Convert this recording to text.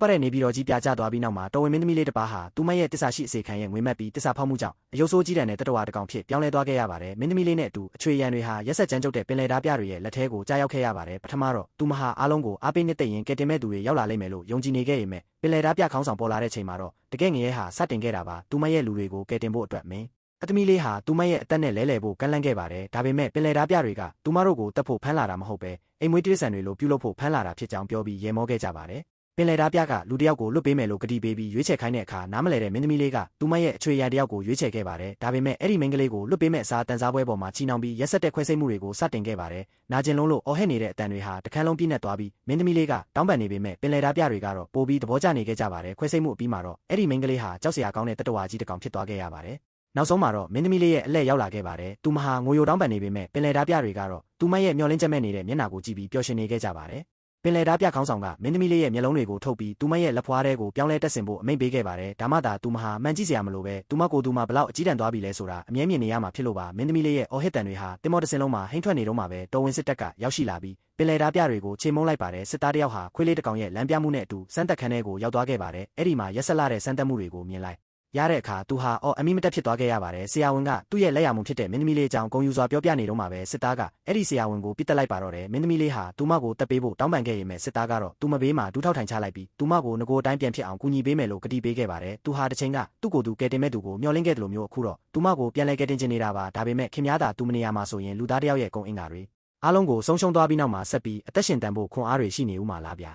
ပတ်တဲ့နေပြီးတော့ကြီးပြကြသွားပြီးနောက်မှာတော်ဝင်မင်းသမီးလေးတစ်ပါးဟာသူမရဲ့တစ္ဆာရှိအစေခံရဲ့ငွေမက်ပြီးတစ္ဆာဖောက်မှုကြောင့်အယုတ်ဆိုးကြီးတန်တဲ့တတဝါတစ်ကောင်ဖြစ်ပြောင်းလဲသွားခဲ့ရပါတယ်မင်းသမီးလေးနဲ့အတူအချွေရန်တွေဟာရက်ဆက်ကြမ်းကြုတ်တဲ့ပင်လယ်ဓားပြတွေရဲ့လက်ထဲကိုကြားရောက်ခဲ့ရပါတယ်ပထမတော့သူမဟာအားလုံးကိုအားပေးနှစ်သိမ့်ရင်ကဲတင်မဲ့သူတွေရောက်လာလိမ့်မယ်လို့ယုံကြည်နေခဲ့ရမယ်ပင်လယ်ဓားပြခေါင်းဆောင်ပေါ်လာတဲ့ချိန်မှာတော့တကယ်ငရဲဟာစတင်ခဲ့တာပါသူမရဲ့လူတွေကိုကဲတင်ဖို့အတွက်မင်းအသမီးလေးဟာသူမရဲ့အသက်နဲ့လဲလှယ်ဖို့ကန့်လန့်ခဲ့ပါတယ်ဒါပေမဲ့ပင်လယ်ဓားပြတွေကသူမတို့ကိုတပ်ဖို့ဖမ်းလာတာမဟုတ်ပဲအိမ်မွေးတိရစ္ဆာန်တွေလိုပြုလုပ်ဖို့ဖမ်းလာတာဖြစ်ကြောင်းပြောပြီးရေမောခဲ့ကြပါတယ်ပင်လယ်ဓားပြကလူတစ်ယောက်ကိုလွတ်ပေးမယ်လို့ကတိပေးပြီးရွေးချယ်ခိုင်းတဲ့အခါနားမလည်တဲ့မင်းသမီးလေးကသူမရဲ့အချွေရန်တစ်ယောက်ကိုရွေးချယ်ခဲ့ပါတယ်ဒါပေမဲ့အဲ့ဒီမိန်းကလေးကိုလွတ်ပေးမဲ့အစားတန်စားပွဲပေါ်မှာချီနှောင်ပြီးရက်ဆက်တဲ့ခွဲစိတ်မှုတွေကိုစတင်ခဲ့ပါတယ်နာကျင်လုံးလို့အော်ဟစ်နေတဲ့အတန်တွေဟာတခန်းလုံးပြည့်နှက်သွားပြီးမင်းသမီးလေးကတောင်းပန်နေပေမဲ့ပင်လယ်ဓားပြတွေကတော့ပိုပြီးသဘောကျနေခဲ့ကြပါတယ်ခွဲစိတ်မှုအပြီးမှာတော့အဲ့ဒီမိန်းကလေးဟာကြောက်စရာကောင်းတဲ့တတဝါကြီးတစ်ကောင်ဖြစ်သွားခဲ့ရပါတယ်နောက်ဆုံးမှာတော့မင်းသမီးလေးရဲ့အလက်ရောက်လာခဲ့ပါတယ်သူမဟာငိုယိုတောင်းပန်နေပေမဲ့ပင်လယ်ဓားပြတွေကတော့သူမရဲ့မျောလင်းချက်မဲ့နေတဲ့မျက်နှာကိုကြည့်ပြီးပျော်ရွှင်နေခဲ့ကြပါတယ်ပင်လယ်ဓားပြခေါင်းဆောင်ကမင်းသမီးလေးရဲ့မျက်လုံးတွေကိုထုတ်ပြီးသူမရဲ့လက်ဖွားထဲကိုပြောင်းလဲတက်ဆင်ဖို့အမိန့်ပေးခဲ့ပါတယ်ဒါမှသာသူမဟာမှန်ကြည့်စရာမလိုပဲသူမကိုယ်သူမဘလောက်အကြီးတန်းသွားပြီလဲဆိုတာအမြဲမြင်နေရမှာဖြစ်လို့ပါမင်းသမီးလေးရဲ့အော်ဟစ်တန်တွေဟာတင်မော့တစင်လုံးမှာဟိမ့်ထွက်နေတော့မှပဲတော်ဝင်စစ်တပ်ကရောက်ရှိလာပြီးပင်လယ်ဓားပြတွေကိုချေမှုန်းလိုက်ပါတယ်စစ်သားတယောက်ဟာခွေးလေးတစ်ကောင်ရဲ့လမ်းပြမှုနဲ့အတူစမ်းတက်ခန်းထဲကိုရောက်သွားခဲ့ပါတယ်အဲ့ဒီမှာရက်ဆက်လာတဲ့စမ်းတက်မှုတွေကိုမြင်လိုက်ရတဲ့အခါသူဟာအမိမတက်ဖြစ်သွားခဲ့ရပါတယ်ဆရာဝန်ကသူ့ရဲ့လက်ရမှုဖြစ်တဲ့မင်းသမီးလေးအကြောင်းဂုဏ်ယူစွာပြောပြနေတော့မှပဲစစ်သားကအဲ့ဒီဆရာဝန်ကိုပြစ်တက်လိုက်ပါတော့တယ်မင်းသမီးလေးဟာသူမကိုတက်ပေးဖို့တောင်းပန်ခဲ့ရမယ်စစ်သားကတော့သူမဘေးမှာဒူးထောက်ထိုင်ချလိုက်ပြီးသူမကိုငကိုအတိုင်းပြန်ဖြစ်အောင်ကူညီပေးမယ်လို့ကတိပေးခဲ့ပါတယ်သူဟာတစ်ချိန်ကသူ့ကိုယ်သူကယ်တင်မဲ့သူကိုမျှော်လင့်ခဲ့တယ်လို့မျိုးအခုတော့သူမကိုပြန်လဲကယ်တင်ချင်နေတာပါဒါပေမဲ့ခင်ဗျားသာသူမနေရမှာဆိုရင်လူသားတစ်ယောက်ရဲ့ဂုဏ်အင်္ဂါတွေအားလုံးကိုဆုံးရှုံးသွားပြီးနောက်မှာဆက်ပြီးအသက်ရှင်တန်ဖို့ခွန်အားတွေရှိနေဦးမှာလားဗျာ